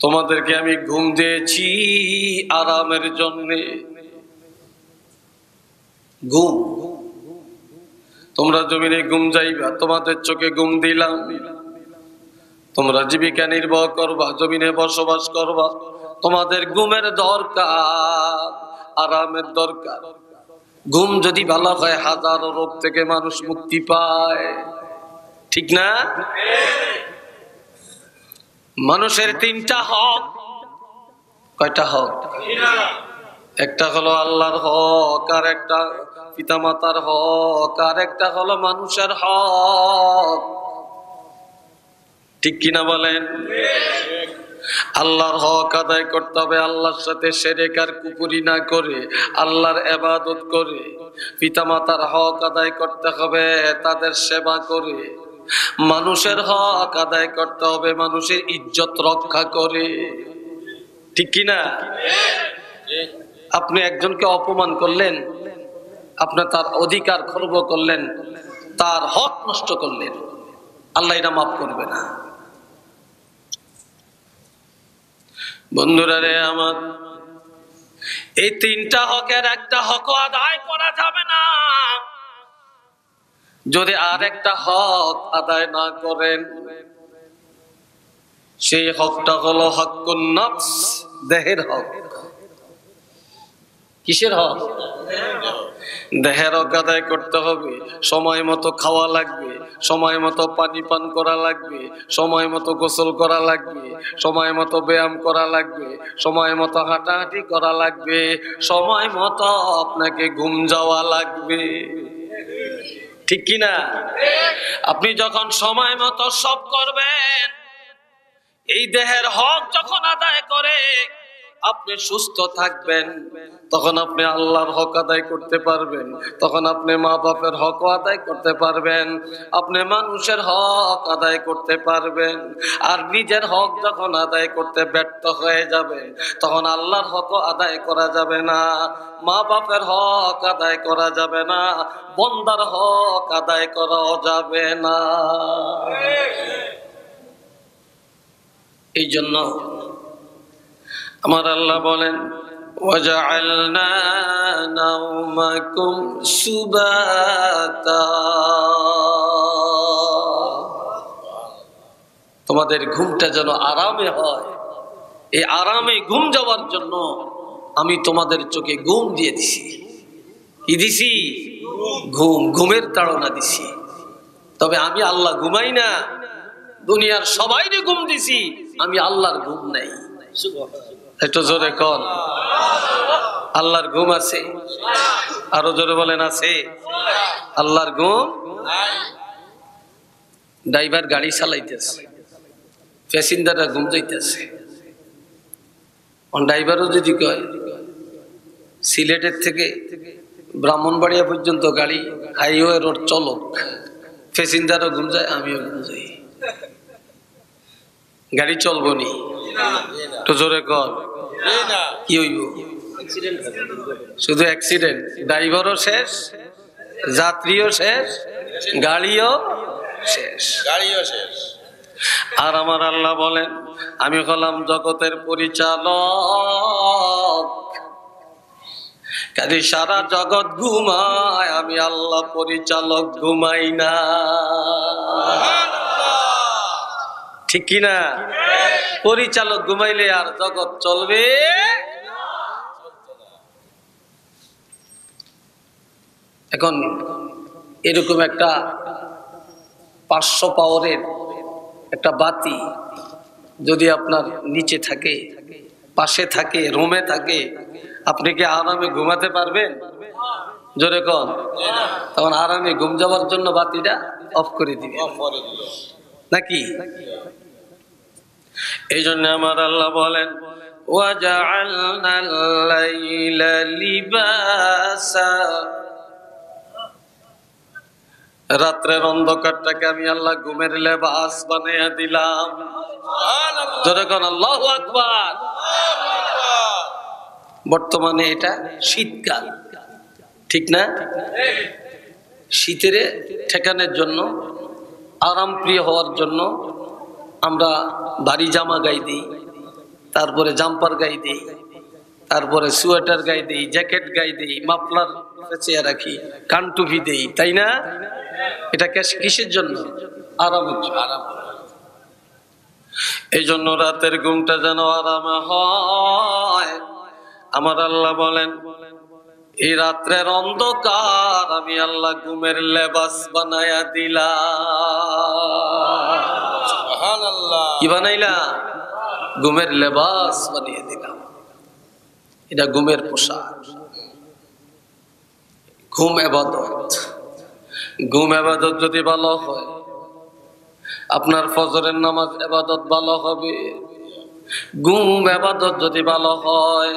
তোমাদেরকে আমি ঘুম দিয়েছি আরামের জন্য। ঘুম তোমরা জমিনে ঘুম যাইবা, তোমাদের চোখে ঘুম দিলাম। তোমরা জীবিকা নির্বাহ করবা, জমিনে বসবাস করবা, তোমাদের ঘুমের দরকার, আরামের দরকার। ঘুম যদি ভালো হয়, হাজারো রোগ থেকে মানুষ মুক্তি পায়, ঠিক না? মানুষের তিনটা হক। কয়টা হক? একটা হলো আল্লাহর হক, আর একটা পিতামাতার হক, আর একটা হলো মানুষের হক। ঠিক কিনা বলেন? আল্লাহর হক আদায় করতে হবে, আল্লাহর সাথে শিরক আর কুফরি না করে আল্লাহর ইবাদত করে। পিতামাতার হক আদায় করতে হবে, তাদের সেবা করে। মানুষের হক আদায় করতে হবে, মানুষের ইজ্জত রক্ষা করে। ঠিক কিনা? আপনি একজনকে অপমান করলেন, আপনি তার অধিকার খর্ব করলেন, তার হক নষ্ট করলেন, আল্লাহ এটা মাফ করবে না। বন্ধুরা রে আমার, এই তিনটা হকের একটা হক আদায় করা যাবে না। যদি আর একটা হক আদায় না করেন, সেই হকটা হলো হকুন নফস, দেহের হক। কিসের হক? দেহের হক আদায় করতে হবে। সময় মতো খাওয়া লাগবে, সময় মতো পানি পান করা লাগবে, সময় মতো গোসল করা লাগবে, সময় মতো ব্যায়াম করা লাগবে, সময় মতো হাঁটাহাঁটি করা লাগবে, সময় মতো আপনাকে ঘুম যাওয়া লাগবে। ঠিক কিনা? আপনি যখন সময় মতো সব করবেন, এই দেহের হক যখন আদায় করে আপনি সুস্থ থাকবেন, তখন আপনি আল্লাহর হক আদায় করতে পারবেন, তখন আপনি মা বাপের হক আদায় করতে পারবেন, আপনি মানুষের হক আদায় করতে পারবেন। আর নিজের হক যখন আদায় করতে ব্যর্থ হয়ে যাবেন, তখন আল্লাহর হক আদায় করা যাবে না, মা বাপের হক আদায় করা যাবে না, বান্দার হক আদায় করাও যাবে না। এই জন্য আমার আল্লাহ বলেন, ওয়াজআলনা নাওমাকুম সুবাতা, তোমাদের ঘুমটা যেন আরামে হয়। এই আরামে ঘুম যাওয়ার জন্য আমি তোমাদের চোখে ঘুম দিয়ে দিছি। কি দিছি? ঘুম। ঘুমের তাড়না দিছি। তবে আমি আল্লাহ ঘুমাই না, দুনিয়ার সবাইরে ঘুম দিছি, আমি আল্লাহর ঘুম নাই। একটু জোরে কর, আল্লাহর ঘুম আছে? আরো জোরে বলেন, আছে? আল্লাহর ঘুম। ড্রাইভার গাড়ি চালাইতেছে, প্যাসেঞ্জাররা ঘুম যাইতেছে, ড্রাইভারও যদি কয় সিলেটের থেকে ব্রাহ্মণবাড়িয়া পর্যন্ত গাড়ি হাইওয়ে রোড চলক, প্যাসেঞ্জারও ঘুম যায়, আমিও ঘুম যাই, গাড়ি চলবো নি? তো জোরে কর, কি হইব? শুধু অ্যাক্সিডেন্ট, ড্রাইভারও শেষ, যাত্রীও শেষ, গাড়িও শেষ। আর আমার আল্লাহ বলেন, আমি হলাম জগতের পরিচালক, কাজে সারা জগৎ ঘুমায়, আমি আল্লাহ পরিচালক ঘুমাই না। ঠিক কিনা? পরিচালক ঘুমাইলে আর জগৎ চলবে। এখন এরকম একটা 500 পাওয়ারের একটা বাতি যদি আপনার নিচে থাকে, পাশে থাকে, রুমে থাকে, আপনি কি আরামে ঘুমাতে পারবেন? জোরে কন। তখন আরামে ঘুম যাওয়ার জন্য বাতিটা অফ করে দিবে নাকি? এই জন্য আমার আল্লাহ বলেন, ওয়াজআলনাল লাইলা লিবাসা, রাত্রের অন্ধকারটাকে আমি আল্লাহ ঘুমের লেবাস বানিয়ে দিলাম। জোরে কোন আল্লাহু আকবার। বর্তমানে এটা শীতকাল, ঠিক না? শীতের ঠেকানোর জন্য, আরাম প্রিয় হওয়ার জন্য আমরা ভারী জামা গায়ে দিই, তারপরে জাম্পার গায়ে দিই, তারপরে সোয়েটার গায়ে দিই, জ্যাকেট গায়ে দিই, মাফলার পেঁচিয়ে রাখি, কানটুপি দেই, তাই না? এটা কিসের জন্য? আরামের জন্য। এই জন্য রাতের ঘুমটা যেন আরামে হয়। আমার আল্লাহ বলেন, এই রাত্রের অন্ধকার আমি আল্লাহ ঘুমের লেবাস বানায়া দিলাম। সুবহানাল্লাহ। কি বানাইলাম? ঘুমের লেবাস বানিয়ে দিলাম। এটা ঘুমের পোশাক। ঘুম ইবাদত। ঘুম ইবাদত যদি ভালো হয়, আপনার ফজরের নামাজ ইবাদত ভালো হবে। ঘুম ইবাদত যদি ভালো হয়,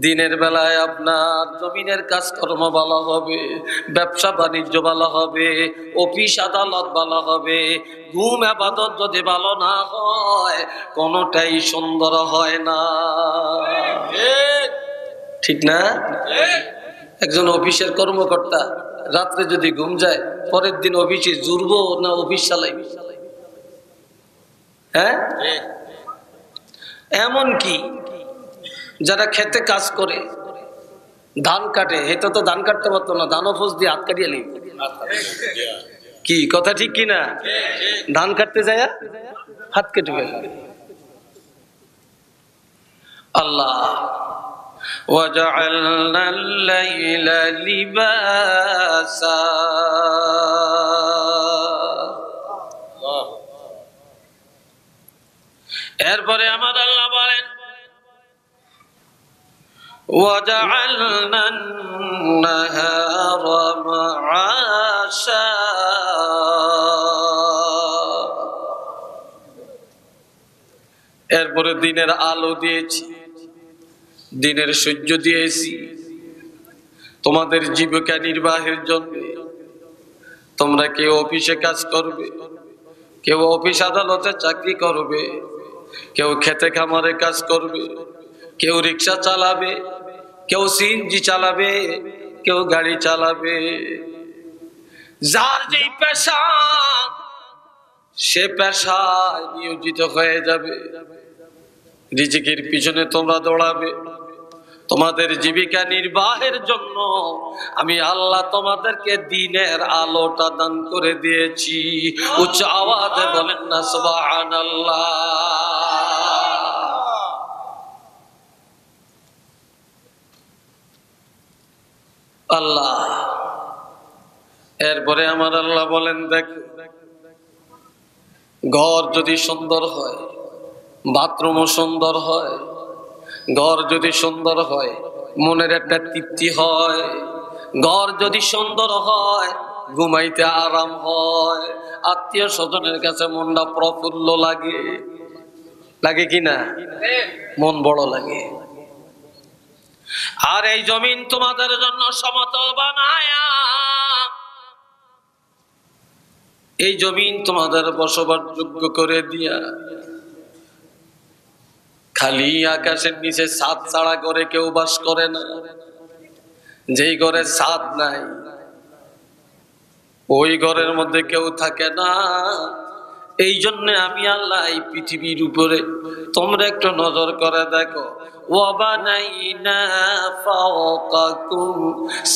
দিনের বেলায় আপনার জমিনের কাজকর্ম ভালো হবে, ব্যবসা বাণিজ্য ভালো হবে, অফিস আদালত ভালো হবে। ঘুম ইবাদত যদি ভালো না হয়, কোনোটাই সুন্দর হয় না। ঠিক না? একজন অফিসের কর্মকর্তা রাত্রে যদি ঘুম যায়, পরের দিন অফিসে জুড়বো না অফিস চালাইবে? হ্যাঁ, এমন কি যারা খেতে কাজ করে, ধান কাটে, এটা তো ধান কাটতে পারতো না, ধান ফোঁস দিয়ে হাত কাটিয়ে নিবে। কি কথা ঠিক কিনা? ধান কাটতে যায় হাত কেটে গেল। আল্লাহ وَجَعَلْنَا اللَّيْلَ لِبَاسًا। এরপরে আমার আল্লাহ বলেন, وَجَعَلْنَا النَّهَارَ مَعَاشًا। এরপরে দিনের আলো দিয়েছি, দিনের সূর্য দিয়েছি তোমাদের জীবিকা নির্বাহের জন্য। তোমরা কেউ অফিসে কাজ করবে, কেউ অফিস আদালতে চাকরি করবে, কেউ খেতে খামারে কাজ করবে, কেউ রিক্সা চালাবে, কেউ সিএনজি চালাবে, কেউ গাড়ি চালাবে। যার যেই পেশা, সে পেশায় নিয়োজিত হয়ে যাবে। রিজিকের পিছনে তোমরা দৌড়াবে। তোমাদের জীবিকা নির্বাহের জন্য আমি আল্লাহ তোমাদেরকে দিনের আলোটা দান করে দিয়েছি। উচ্চ আওয়াজে বলেন না সুবহানাল্লাহ। আল্লাহ এরপরে আমার আল্লাহ বলেন, দেখ, ঘর যদি সুন্দর হয়, বাথরুমও সুন্দর হয়, ঘর যদি সুন্দর হয় মনের একটা তৃপ্তি হয়, ঘর যদি সুন্দর হয় ঘুমাইতে আরাম হয়, আত্মীয় স্বজনের কাছে মনটা প্রফুল্ল লাগে। লাগে কি না? মন বড় লাগে। আর এই জমিন তোমাদের জন্য সমতল বানায়া, এই জমিন তোমাদের বসবাস যোগ্য করে দিয়া, খালি আকাশের নিচে ছাদ ছাড়া ঘরে কেউ বাস করে না। যেই ঘরে ছাদ নাই, ওই ঘরের মধ্যে কেউ থাকে না। এই জন্য আমি আল্লাহ এই পৃথিবীর উপরে তোমরা একটু নজর করে দেখো, ওয়াবানাইনা ফাওকাকুম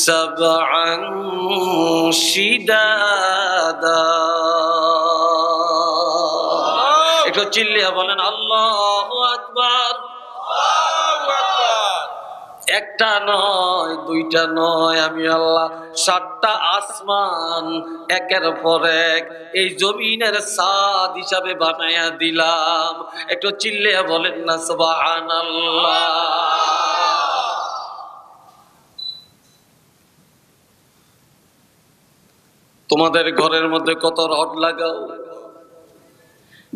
সাবআন শিদাদা। একটু চিল্লিয়া বলেন আল্লাহু আকবার। একটা নয়, দুইটা নয়, আমি আল্লাহ 7টা আসমান একের পর এক এই জমিনের ছাদ হিসাবে বানায়া দিলাম। একটু চিল্লিয়া বলেন না সুবহানাল্লাহ। তোমাদের ঘরের মধ্যে কত রড লাগাও,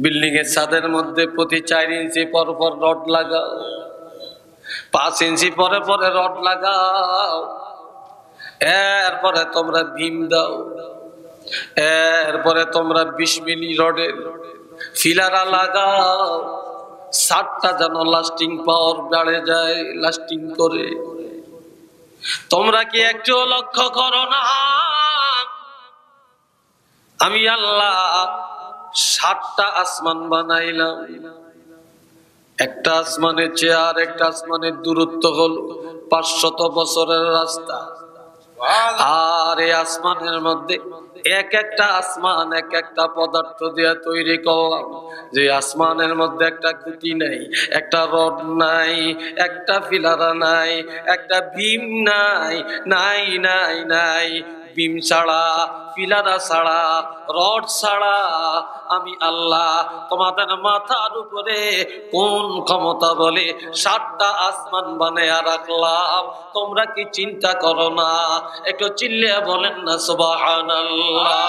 বিল্ডিং এর ছাদের মধ্যে প্রতি 4 ইঞ্চি পর পর রড লাগাও, 5 ইঞ্চি পরে পরে রড লাগাও। এরপরে তোমরা ভীম দাও, এরপরে তোমরা 20 মিলি রডের ফিলারা লাগাও। 7টা যেন লাস্টিং পাওয়ার বেড়ে যায়, লাস্টিং করে। তোমরা কি একটু লক্ষ্য করো না, আমি আল্লাহ 7টা আসমান বানাইলাম। একটা আসমানের চেয়ে আর একটা আসমানের দূরত্ব হলো 500 বছরের রাস্তা। আর এই আসমানের মধ্যে এক একটা আসমান এক একটা পদার্থ দিয়ে তৈরি করলাম, যে আসমানের মধ্যে একটা খুঁটি নাই, একটা রড নাই, একটা পিলার নাই, একটা ভীম নাই, নাই নাই নাই। বিম ছাড়া, পিলারা ছাড়া, রড ছাড়া আমি আল্লাহ তোমাদের মাথার উপরে কোন ক্ষমতা বলে 7টা আসমান বানায়া রাখলাম, তোমরা কি চিন্তা করো না? একটু চিল্লিয়া বলেন না সুবহানাল্লাহ।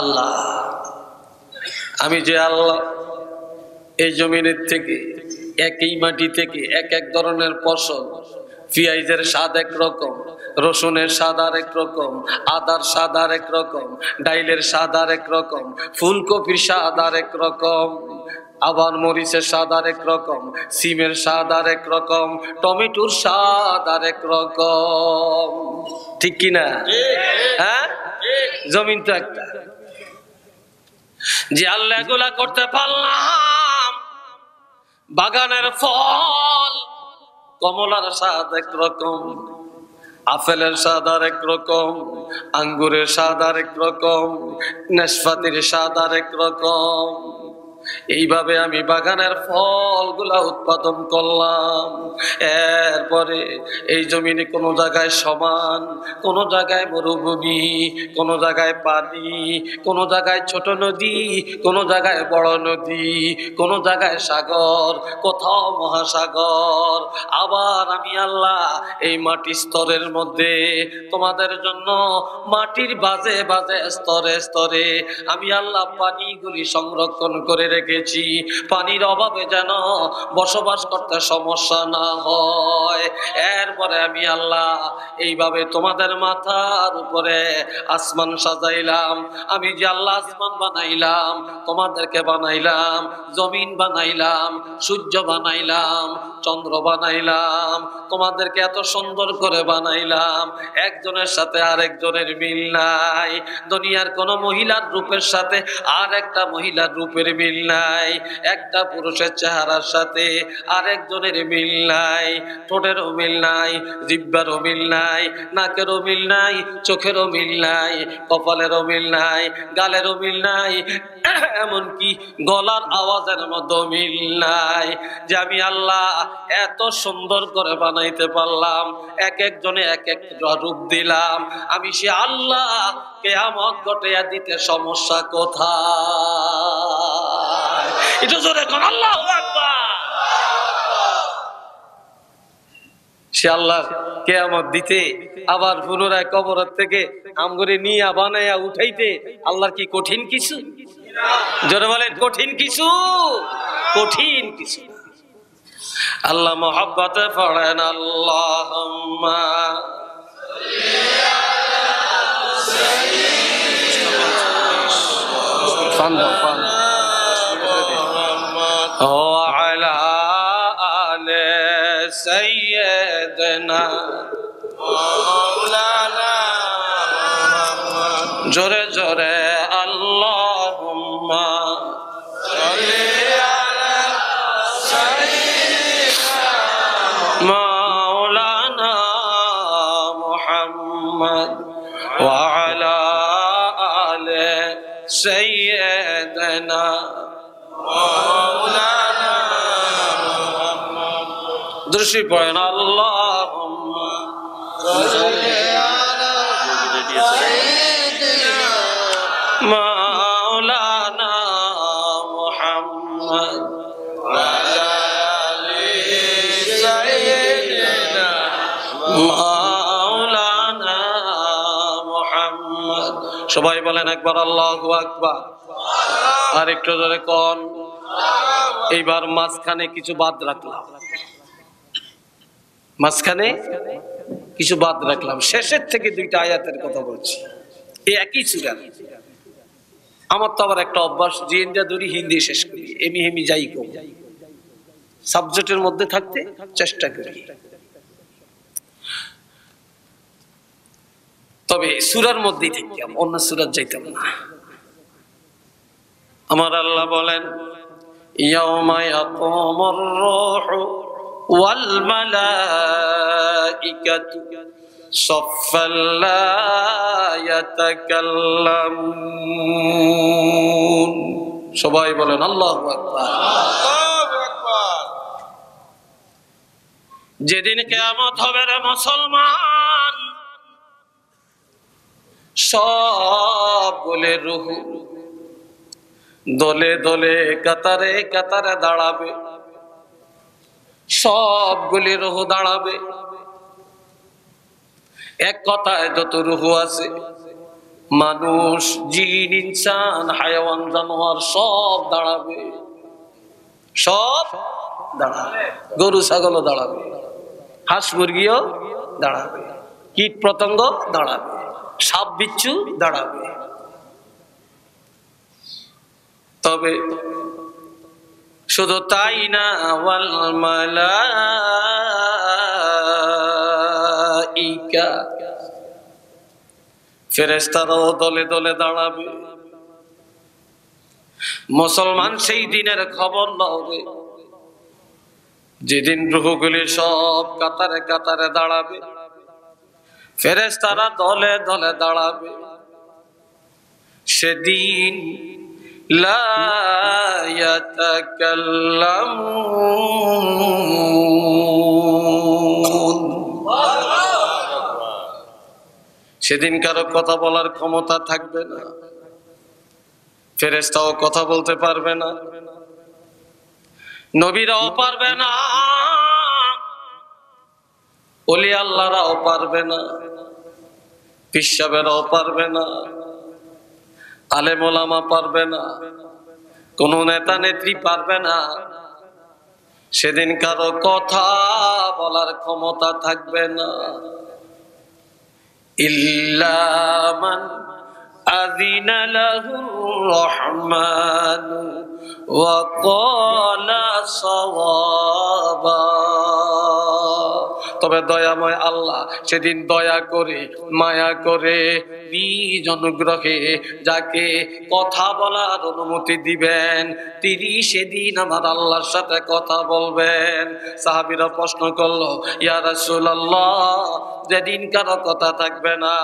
আল্লাহ, আমি যে আল্লাহ এই জমিনের থেকে একই মাটি থেকে এক এক ধরনের ফসল, পেঁয়াজের স্বাদ এক রকম, রসুনের স্বাদ আর এক রকম, আদার স্বাদ আর এক রকম, ডাইলের স্বাদ আর এক রকম, ফুলকপির স্বাদ আর এক রকম, আবার মরিচের স্বাদ আর এক রকম, সিমের স্বাদ আর এক রকম, টমেটোর স্বাদ আর এক রকম, ঠিক কিনা? হ্যাঁ, জমিন তো একটা। যে আল্লাহ এগুলা করতে পারলাম, বাগানের ফল, কমলার স্বাদ এক রকম, আপেলের স্বাদ আর এক রকম, আঙ্গুরের স্বাদ আর এক রকম, নাশপাতির স্বাদ আর এক রকম। এইভাবে আমি বাগানের ফলগুলা উৎপাদন করলাম। এরপরে এই জমিনে কোনো জায়গায় সমান, কোনো জায়গায় মরুভূমি, কোনো জায়গায় পানি, কোনো জায়গায় ছোট নদী, কোনো জায়গায় বড় নদী, কোনো জায়গায় সাগর, কোথাও মহাসাগর। আবার আমি আল্লাহ এই মাটির স্তরের মধ্যে তোমাদের জন্য মাটির বাজে বাজে স্তরে স্তরে আমি আল্লাহ পানিগুলি সংরক্ষণ করে রেখেছি, পানির অভাবে যেন বসবাস করতে সমস্যা না হয়। এরপরে আমি আল্লাহ এইভাবে তোমাদের মাথার উপরে আসমান সাজাইলাম। আমি যে আল্লাহ আসমান বানাইলাম, তোমাদেরকে বানাইলাম, জমিন বানাইলাম, সূর্য বানাইলাম, চন্দ্র বানাইলাম, তোমাদেরকে এত সুন্দর করে বানাইলাম, একজনের সাথে আরেকজনের মিল নাই। দুনিয়ার কোন মহিলার রূপের সাথে আর একটা মহিলার রূপের মিল নাই, একটা পুরুষের চেহারার সাথে আরেকজনের মিল নাই, ঠোঁটেরও মিল নাই, জিহ্বারও মিল নাই, নাকেরও মিল নাই, চোখেরও মিল নাই, কপালেরও মিল নাই, গালেরও মিল নাই, এমনকি গলার আওয়াজের মতো মিল নাই। যে আমি আল্লাহ এত সুন্দর করে বানাইতে পারলাম, এক একজনে এক এক রূপ দিলাম, আমি সে আল্লাহ কিয়ামত ঘটাইয়া দিতে সমস্যা কোথায়? এটা জোরে কোন আল্লাহু আকবার। সে আল্লাহ কিয়ামত দিতে, আবার পুনরায় কবর থেকে আমগরে নিয়ে বানাইয়া উঠাইতে আল্লাহর কি কঠিন কিছু? জোরে বলেন, কঠিন কিছু? কঠিন কিছু। আল্লাহ মোহাব্বতে পড়েন আল্লাহুম্মা ওয়ালা আলে সাইয়্যিদিনা মাওলানা, জোরে জোরে আল্লাহুম্মা সাল্লি আলা সাইয়্যিদিনা মাওলানা মুহাম্মদ ওয়া আলা আলে সাইয়্যিদিনা মাওলানা মুহাম্মদ। দৃষ্টি পড়েন আল্লাহুম্মা সাল্লি আলা সাইয়্যিদিনা মাওলানা মুহাম্মদ ওয়া আলা আলি সাইয়্যিদিনা মাওলানা মুহাম্মদ। সবাই বলেন একবার আল্লাহু আকবার। আর একটু জোরে কোন। এইবার মাঝখানে কিছু বাদ রাখলাম, মাঝখানে কিছু বাদ রাখলাম, শেষের থেকে 2টা আয়াতের কথা বলছি, এই একই সূরা। আমার তো আবার একটা অভ্যাস, জিন্দা ধরি হিন্দি শেষ করি, এমি হেমি যাই কম, সাবজেক্টের মধ্যে থাকতে চেষ্টা করি। তবে সূরার মধ্যেই থাকতাম, অন্য সূরা যাইতাম না। আমার আল্লাহ বলেন ইয়াউমা ইয়াকুমুর রূহু ওয়াল মালাইকাতু সাফফান লা ইয়াতাকাল্লামুন। সবাই বলেন আল্লাহু আকবার। আল্লাহু আকবার। যেদিন কিয়ামত হবে রে মুসলমান, সবগুলো রূহ দলে দলে কাতারে কাতারে দাঁড়াবে, সবগুলি রূহ দাঁড়াবে। এক কথায় যত রূহ আছে, মানুষ, জিন, ইনসান, হায়াওয়ান, জানোয়ার সব দাঁড়াবে, সব দাঁড়াবে। গরু ছাগলও দাঁড়াবে, হাঁস মুরগিও দাঁড়াবে, কীট পতঙ্গ দাঁড়াবে, সাপ বিচ্ছু দাঁড়াবে। তবে শুধু তাই না, ওয়াল মালাইকা, ফেরেশতারাও দলে দলে দাঁড়াবে। মুসলমান সেই দিনের খবর লবে, যেদিন রূহগুলি সব কাতারে কাতারে দাঁড়াবে, ফেরেশতারা দলে দলে দাঁড়াবে। সেদিন লা ইয়াতাকাল্লামুন, সেদিন কারো কথা বলার ক্ষমতা থাকবে না, ফেরেশতাও কথা বলতে পারবে না, নবীরাও পারবে না, ওলি আল্লাহরাও পারবে না, পীর সাহেবেরাও পারবে না, আলেম ওলামা পারবে না, কোন নেতা নেত্রী পারবে না। সেদিন কারো কথা বলার ক্ষমতা থাকবে না। ইল্লা মান আযিনা লাহুর রহমানু ওয়া ক্বালা সাওয়াবা। তবে দয়াময় আল্লাহ সেদিন দয়া করে, মায়া করে, নিজ অনুগ্রহে যাকে কথা বলার অনুমতি দিবেন, তিনি সেদিন আমার আল্লাহর সাথে কথা বলবেন। সাহাবীরা প্রশ্ন করলো, ইয়া রাসূলুল্লাহ, যেদিন কারো কথা থাকবে না,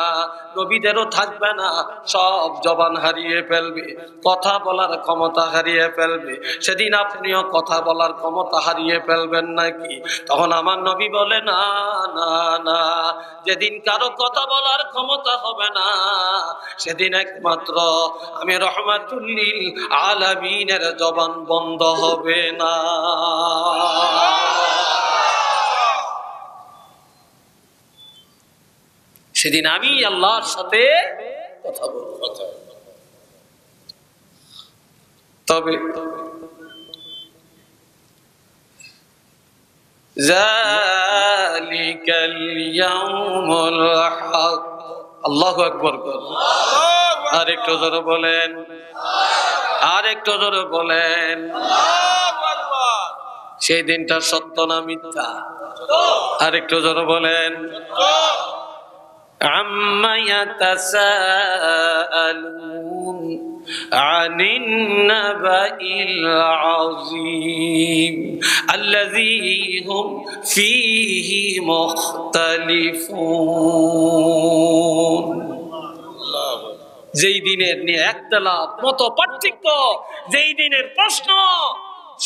নবীদেরও থাকবে না, সব জবান হারিয়ে ফেলবে, কথা বলার ক্ষমতা হারিয়ে ফেলবে, সেদিন আপনিও কথা বলার ক্ষমতা হারিয়ে ফেলবেন নাকি? তখন আমার নবী বলে, না না না, যেদিন কারো কথা বলার ক্ষমতা হবে না, সেদিন একমাত্র আমি রহমাতুল লিল আলামিনের জবান বন্ধ হবে না। সেদিন আমি আল্লাহর সাথে কথা বলবো। তবে যালিকাল ইয়াউমুল হক, আল্লাহু আকবার। আর একটু জোরে বলেন, আর একটু জোরে বলেন। সেই দিনটা সত্য না মিথ্যা? আর একটু জোরে বলেন। আম্মা ইয়াতাসাআলুন আনিন নাবাইল আযীম আল্লাযী হুম ফীহি মুখতালিফুন। যেই দিনের নিয়ে একতলাফ, মত পার্থক্য, যেই দিনের প্রশ্ন,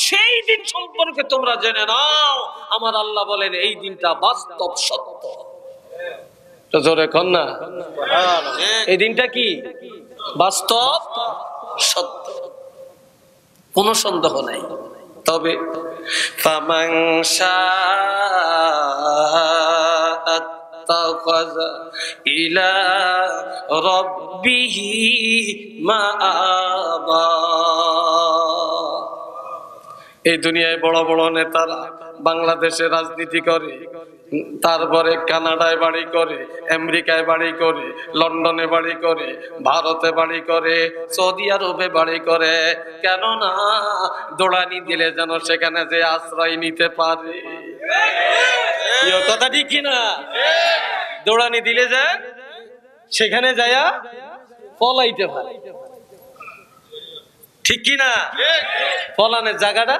সেই দিন সম্পর্কে তোমরা জেনে নাও। আমার আল্লাহ বলেন এই দিনটা বাস্তব সত্য। তো জোরে কন না, এই দিনটা কি বাস্তব সত্য, কোনো সন্দেহ নাই। তবে ফামান শাআ আত্তাখাযা ইলা রাব্বিহি মাআবা। এই দুনিয়ায় বড় বড় নেতারা বাংলাদেশে রাজনীতি করে, তারপরে কানাডায় বাড়ি করে, আমেরিকায় বাড়ি করে, লন্ডনে বাড়ি করে, ভারতে বাড়ি করে, সৌদি আরবে বাড়ি করে। কেননা দৌড়ানি দিলে যেন সেখানে যে আশ্রয় নিতে পারে। কথা ঠিক কিনা? দৌড়ানি দিলে যে সেখানে যায়া পলাইতে পারে। ঠিক কিনা? ফলানের জায়গাটা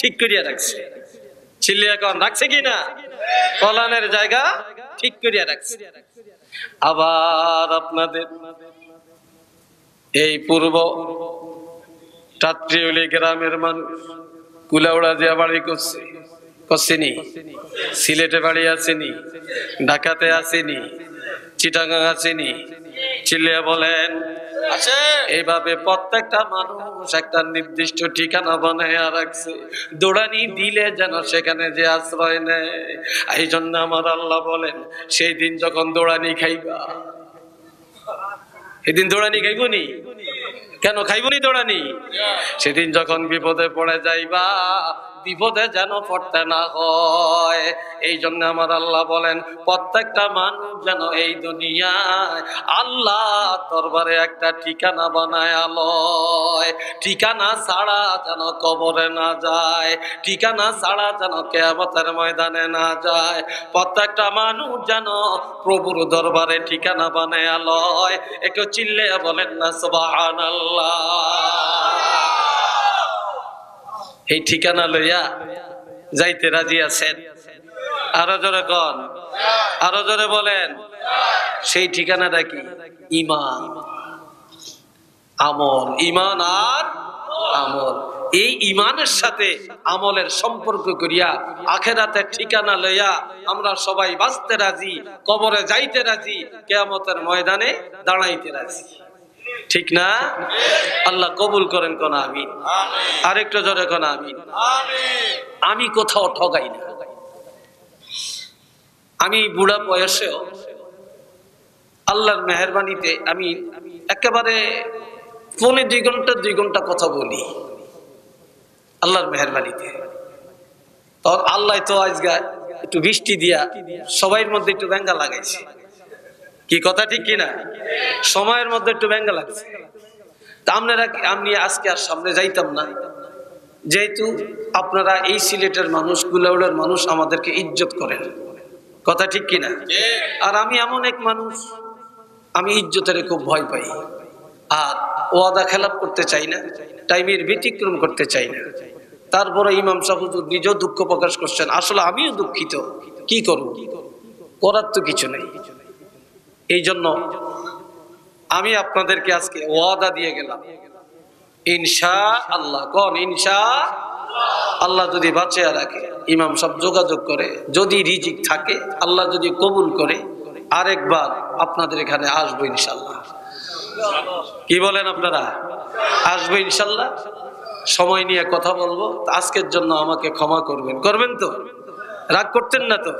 ঠিক করিয়া রাখছে। চিল্লিয়া এখন রাখছে কিনা? ফলানের জায়গা ঠিক করিয়া রাখছে। আবার আপনাদের এই পূর্ব টাট্রিউলি গ্রামের মানুষ কুলাউড়া দিয়া বাড়ি করছে, করছেনি? সিলেটে বাড়ি আসেনি? ঢাকাতে আসেনি? চিটাগাং আসেনি? চিল্লিয়া বলেন আছে। এইভাবে প্রত্যেকটা মানুষ একটা নির্দিষ্ট ঠিকানা বানাইয়া রাখছে, দৌড়ানি দিলে যেন সেখানে যে আশ্রয় নেয়। এই জন্য আমার আল্লাহ বলেন, সেই দিন যখন দৌড়ানি খাইবা, সেদিন দৌড়ানি খাইবনি কেন? খাইবনি দৌড়ানি? সেদিন যখন বিপদে পড়ে যাইবা, বিপদে যেন পড়তে না হয়। এই জন্য আমার আল্লাহ বলেন, প্রত্যেকটা মানুষ যেন এই দুনিয়ায় আল্লাহ দরবারে একটা ঠিকানা বানায় লয়। ঠিকানা ছাড়া যেন কবরে না যায়, ঠিকানা ছাড়া যেন কিয়ামতের ময়দানে না যায়। প্রত্যেকটা মানুষ যেন প্রভুর দরবারে ঠিকানা বানায় লয়। একটু চিল্লে বলেন না সুবহানাল্লাহ। এই ঠিকানা লইয়া যাইতে রাজি আছেন? আরো জোরে কন, আরো জোরে বলেন। সেই ঠিকানাটা কি? ঈমান, আমল। ঈমান আর আমল। এই ঈমানের সাথে আমলের সম্পর্ক করিয়া আখিরাতের ঠিকানা লইয়া আমরা সবাই বাঁচতে রাজি, কবরে যাইতে রাজি, কিয়ামতের ময়দানে দাঁড়াইতে রাজি। ঠিক না? আল্লাহ কবুল করেন কোন আমিন। আরেকটু জোরে কোন আমিন। আমি কোথাও ঠগাই না। আমি বুড়া বয়সেও আল্লাহর মেহেরবানিতে আমি একেবারে পৌনে 2 ঘন্টা কথা বলি আল্লাহর মেহেরবানিতে। তো আল্লাহ তো আজকে একটু বৃষ্টি দিয়া সবাই মধ্যে একটু ব্যঙ্গা লাগাইছে। কি কথা ঠিক কিনা? সময়ের মধ্যে একটু ব্যঙ্গা লাগছে। তা আপনারা, আমি আজকে আর সামনে যাইতাম না, যেহেতু আপনারা এই সিলেটের মানুষ, কুলাউড়ার মানুষ আমাদেরকে ইজ্জত করেন। কথা ঠিক কিনা? আর আমি এমন এক মানুষ, আমি ইজ্জতের খুব ভয় পাই, আর ওয়াদা খেলাপ করতে চাই না, টাইমের ব্যতিক্রম করতে চাই না। তারপরে ইমাম সাহেব হুজুর নিজেও দুঃখ প্রকাশ করছেন। আসলে আমিও দুঃখিত, কি করব, করার তো কিছু নেই। এই জন্য আমি আপনাদেরকে আজকে ওয়াদা দিয়ে গেলাম, ইনশাআল্লাহ। কোন ইনশাআল্লাহ? যদি বাঁচিয়ে রাখে, ইমাম সাহেব যোগাযোগ করে, যদি রিজিক থাকে, আল্লাহ যদি কবুল করে, আরেকবার আপনাদের এখানে আসবো ইনশাআল্লাহ। কি বলেন আপনারা? আসবো ইনশাআল্লাহ, সময় নিয়ে কথা বলবো। আজকের জন্য আমাকে ক্ষমা করবেন, করবেন তো? রাগ করতেন না তো?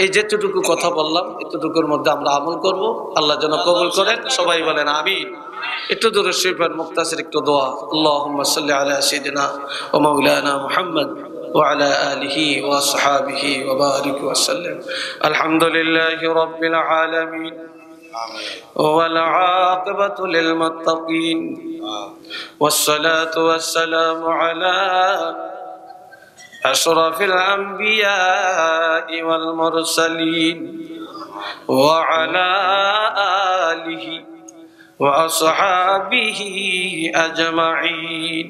এই যেটুকু কথা বললাম, এতটুকুর মধ্যে আমরা আমল করব। আল্লাহ যেন কবুল করেন। সবাই বলেন আমিন। একটু দরুদ শরীফের মুক্তাসির একটু দোয়া। আল্লাহুম্মা সাল্লি আলা সাইয়্যিদিনা ওয়া মাওলানা মুহাম্মদ ওয়া আলা আলিহি ওয়া আসহাবিহি ওয়া বারিক ওয়া সাল্লাম। আলহামদুলিল্লাহি রাব্বিল আলামিন ওয়াল আকিবাতু লিল মুত্তাকিন ওয়াস সালাতু ওয়াস সালামু আলা أشرف الأنبياء والمرسلين وعلى آله وأصحابه أجمعين.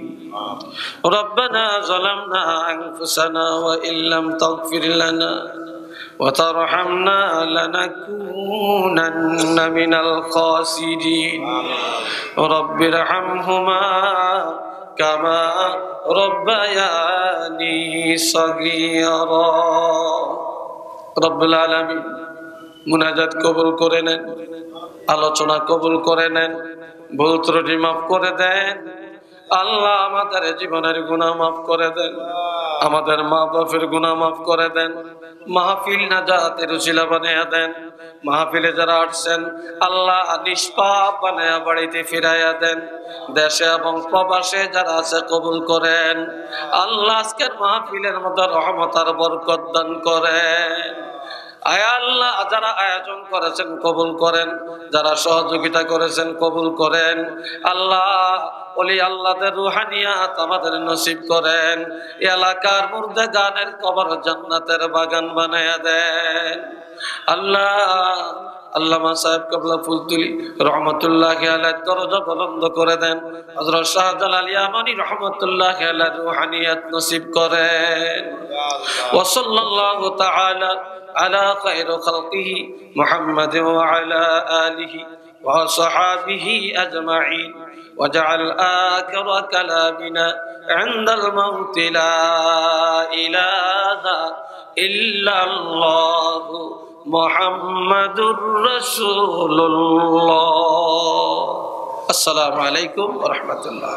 ربنا ظلمنا أنفسنا وإن لم تغفر لنا وترحمنا لنكونن من الخاسرين. رب ارحمهما كما ربياني صغيرا. রব্বুল আলামিন মুনাজাত কবুল করে নেন, আলোচনা কবুল করে নেন, ভুল ত্রুটি মাফ করে দেন। আল্লাহ আমাদের জীবনের গুনাহ মাফ করে দেন, আমাদের মা বাপের গুনাহ মাফ করে দেন। মাহফিল নাজাতের উসিলা বানায়া দেন। মাহফিলে যারা আসছেন আল্লাহ নিষ্পাপ বানায়া বাড়িতে ফিরাইয়া দেন। দেশে এবং প্রবাসে যারা আছে কবুল করেন। আল্লাহ আজকের মাহফিলের মধ্যে রহমত আর বরকত দান করেন। আয় আল্লাহ, যারা আয়োজন করেছেন কবুল করেন, যারা সহযোগিতা করেছেন কবুল করেন। আল্লাহ ওলি আল্লাহদের রুহানিয়াত আমাদের নসিব করেন। এলাকার মুর্দে গানের কবর জান্নাতের বাগান বানায়া দেন। আল্লাহ আল্লামা সাহেব কাবলা ফুলতুলি রহমতুল্লাহি আলাইহি দরজা বুলন্দ করে দেন। হযরত শাহজালাল ইয়ামানি রহমতুল্লাহি আলাইহি রুহানিয়াত নসিব করেন। ওয়া সাল্লাল্লাহু তাআলা আলা খায়রি খালকিহি মুহাম্মাদিন ওয়া আলা আলিহি ওয়া সাহাবিহি আজমাইন واجعل آخر كلامنا عند الموت لا إله إلا الله محمد رسول الله. السلام عليكم ورحمة الله.